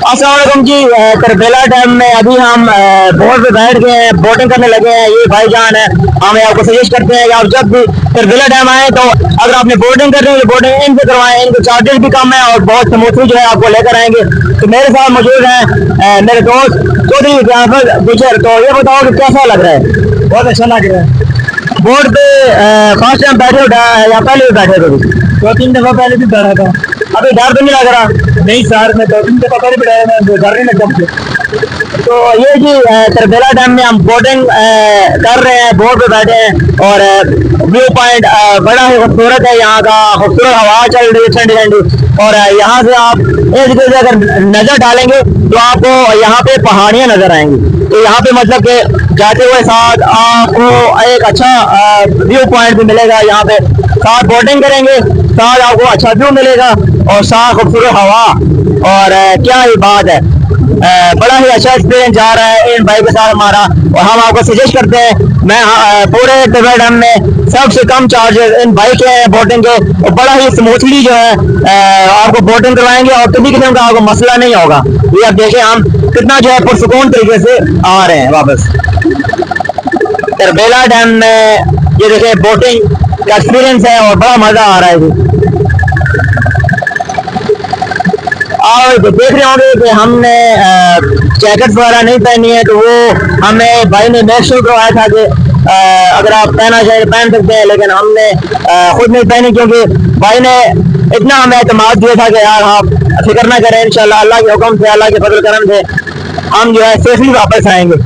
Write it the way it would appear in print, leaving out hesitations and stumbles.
अस्सलाम वालेकुम जी। करबेला डैम में अभी हम बोट पे बैठ गए हैं, बोटिंग करने लगे हैं। ये भाईजान है, हम आपको सजेस्ट करते हैं कि आप जब भी करबेला डैम आए तो अगर आपने बोटिंग करनी है तो बोटिंग इनसे करवाएं। इनके चार्जेस भी कम है और बहुत स्मूथली जो है आपको लेकर आएंगे। तो मेरे साथ मौजूद हैं मेरे दोस्त चौधरी गुजर। तो ये बताओ कि कैसा लग रहा है? बहुत अच्छा लग रहा है। बोट पे फर्स्ट टाइम बैठे हो या पहले भी बैठे थे? 2-3 दफा पहले भी बैठा था। अभी डर तो नहीं लग रहा? नहीं सर, मैं 2-3 दफा पहले बैठाया, मैं डर नहीं लगा मुझे। तो ये जी करबेला डैम में हम बोटिंग कर रहे हैं, बोट पे बैठे हैं और व्यू पॉइंट बड़ा ही खूबसूरत है। यहाँ का खूबसूरत हवा चल रही है ठंडी ठंडी, और यहाँ से आप इस जगह से अगर नजर डालेंगे तो आपको यहाँ पे पहाड़ियाँ नजर आएंगी। तो यहाँ पे मतलब कि जाते हुए साथ आपको एक अच्छा व्यू पॉइंट भी मिलेगा। यहाँ पे साथ बोटिंग करेंगे, साथ आपको अच्छा व्यू मिलेगा और साथ खूबसूरत हवा। और क्या ही बात है, बड़ा ही अच्छा एक्सपीरियंस जा रहा है इन भाई के साथ हमारा। और हम आपको सजेस्ट करते हैं, मैं पूरे करबेला डैम में सबसे कम चार्जेस इन भाई के हैं बोटिंग के, और बड़ा ही स्मूथली जो है आपको बोटिंग करवाएंगे और किसी किस्म का आपको मसला नहीं होगा। ये आप देखें हम कितना जो है पुरसुकून तरीके से आ रहे हैं वापस करबेला डैम में। ये देखें बोटिंग का एक्सपीरियंस है और बड़ा मजा आ रहा है जी। और देख रहे होंगे कि हमने जैकेट वगैरह नहीं पहनी है, तो वो हमें भाई ने मेक श्योर करवाया था कि अगर आप पहना चाहे पहन सकते हैं, लेकिन हमने खुद नहीं पहनी क्योंकि भाई ने इतना हमें एतमाद दिया था कि यार आप फिक्र ना करें, इंशाल्लाह अल्लाह के हुक्म से, अल्लाह के फजल करम से हम जो है सेफली वापस आएंगे।